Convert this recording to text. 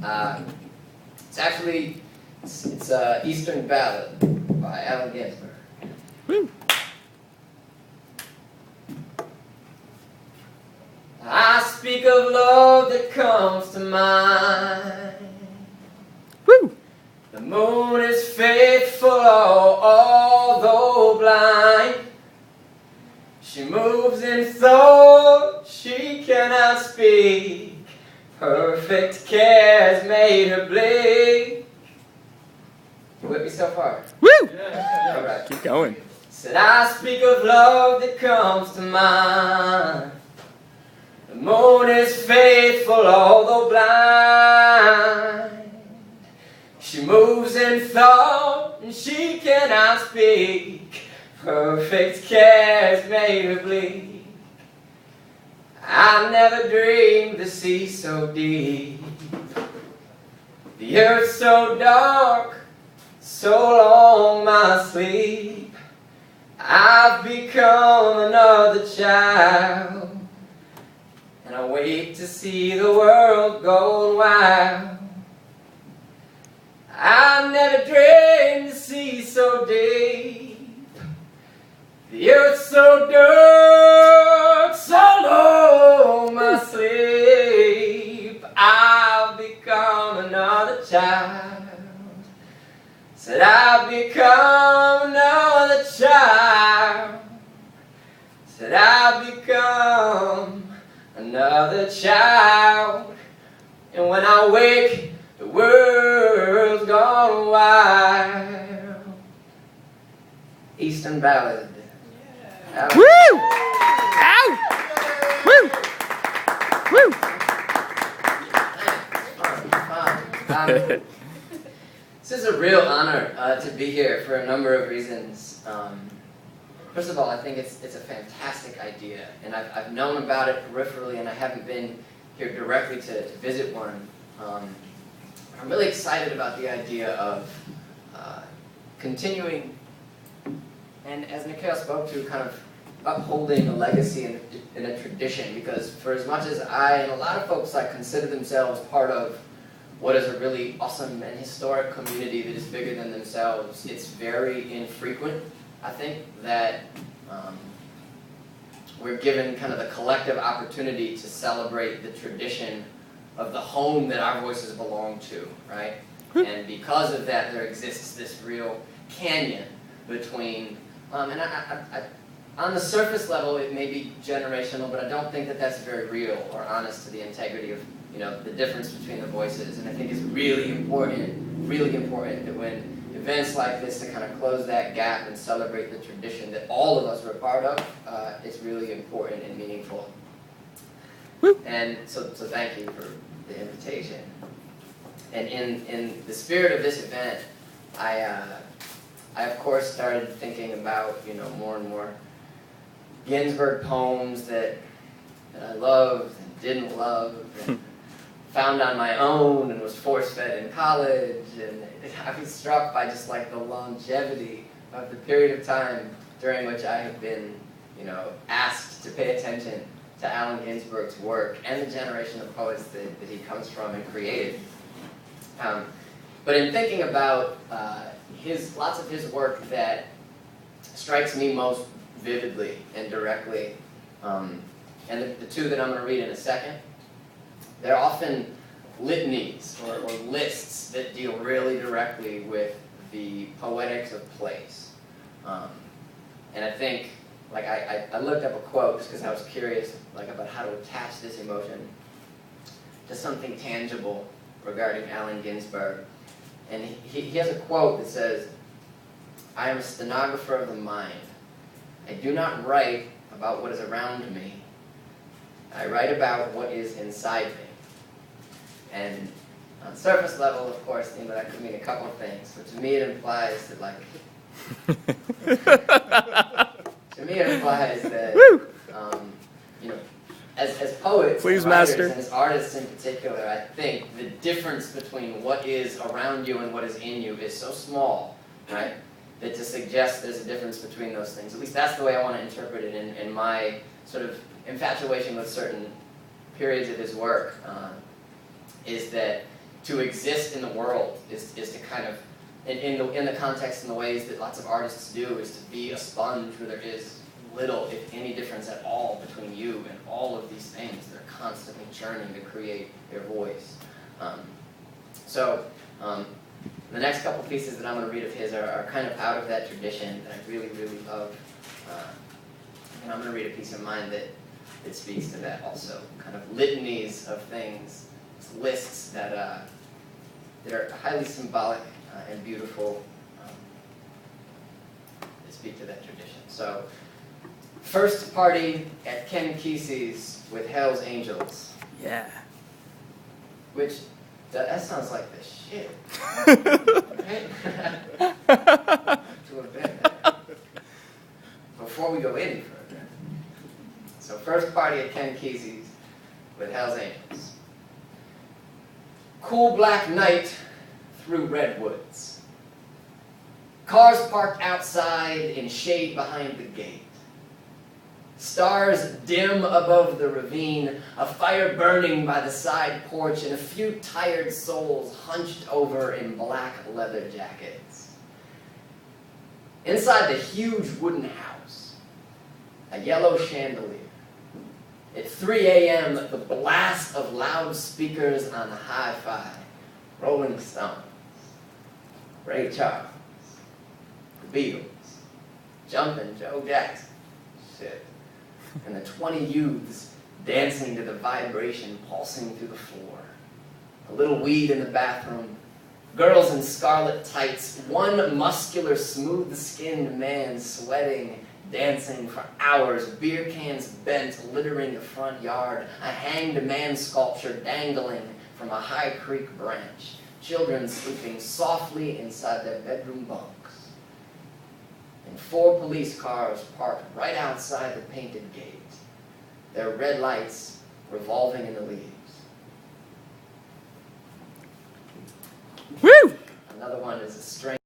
It's actually, it's Eastern Ballad by Allen Ginsberg. Woo. I speak of love that comes to mind. Woo. The moon is faithful, although blind. She moves in thought, she cannot speak. Perfect care has made her bleak. You with me so far? Woo. Yeah. All right. Keep going. Said I speak of love that comes to mind. The moon is faithful, although blind. She moves in thought, and she cannot speak. Perfect care has made her bleed. I never dreamed the sea so deep, the earth so dark, so long my sleep. I've become another child, and I wait to see the world go wild. I never dreamed the sea so deep, the earth so dark, so long my sleep. I've become another child. Said I've become another child. Said I've become another child. And when I wake, the world's gone wild. Eastern Ballad. Yeah. Woo! Ow! Woo! Woo! This is a real honor to be here for a number of reasons. First of all, I think it's a fantastic idea, and I've known about it peripherally, and I haven't been here directly to visit one. I'm really excited about the idea of continuing, and as Mikhail spoke to, kind of upholding a legacy and a tradition, because for as much as I and a lot of folks consider themselves part of what is a really awesome and historic community that is bigger than themselves, it's very infrequent, I think, that we're given kind of the collective opportunity to celebrate the tradition of the home that our voices belong to, right? And because of that, there exists this real canyon between, and on the surface level, it may be generational, but I don't think that that's very real or honest to the integrity of, the difference between the voices. And I think it's really important that when events like this to kind of close that gap and celebrate the tradition that all of us are a part of, it's really important and meaningful. And so thank you for the invitation. And in the spirit of this event, I of course started thinking about more and more Ginsberg poems that I loved and didn't love, and found on my own and was force-fed in college, and I was struck by just like the longevity of the period of time during which I have been, asked to pay attention to Allen Ginsberg's work and the generation of poets that he comes from and created. But in thinking about lots of his work that strikes me most vividly and directly, and the two that I'm going to read in a second, they're often litanies or lists that deal really directly with the poetics of place. And I think, I looked up a quote just because I was curious about how to attach this emotion to something tangible regarding Allen Ginsberg. And he has a quote that says, "I am a stenographer of the mind. I do not write about what is around me. I write about what is inside me." And on surface level, of course, that could mean a couple of things. But to me, it implies that, as poets, Please, and writers, Master. and as artists in particular, I think the difference between what is around you and what is in you is so small, right? That to suggest there's a difference between those things, at least that's the way I want to interpret it in my sort of infatuation with certain periods of his work, is that to exist in the world is to kind of, in the context and the ways that lots of artists do, is to be a sponge where there is little, if any, difference at all between you and all of these things that are constantly churning to create their voice. The next couple pieces that I'm going to read of his are kind of out of that tradition that I really, really love. And I'm going to read a piece of mine that speaks to that also. Kind of litanies of things, lists that they're highly symbolic and beautiful, that speak to that tradition. So, first party at Ken Kesey's with Hell's Angels. Yeah. Which, that sounds like the shit. Right? To have been there. Before we go any further. So first party at Ken Kesey's with Hell's Angels. Cool black night through redwoods. Cars parked outside in shade behind the gate. Stars dim above the ravine, a fire burning by the side porch, and a few tired souls hunched over in black leather jackets. Inside the huge wooden house, a yellow chandelier. At 3 a.m., the blast of loudspeakers on the hi-fi, Rolling Stones, Ray Charles, the Beatles, Jumpin' Joe Jackson, shit. And the 20 youths dancing to the vibration pulsing through the floor. A little weed in the bathroom. Girls in scarlet tights. One muscular, smooth-skinned man sweating, dancing for hours. Beer cans bent, littering the front yard. A hanged man sculpture dangling from a High Creek branch. Children sleeping softly inside their bedroom bunks. And 4 police cars parked right outside the painted gate, their red lights revolving in the leaves. Woo! Another one is a strange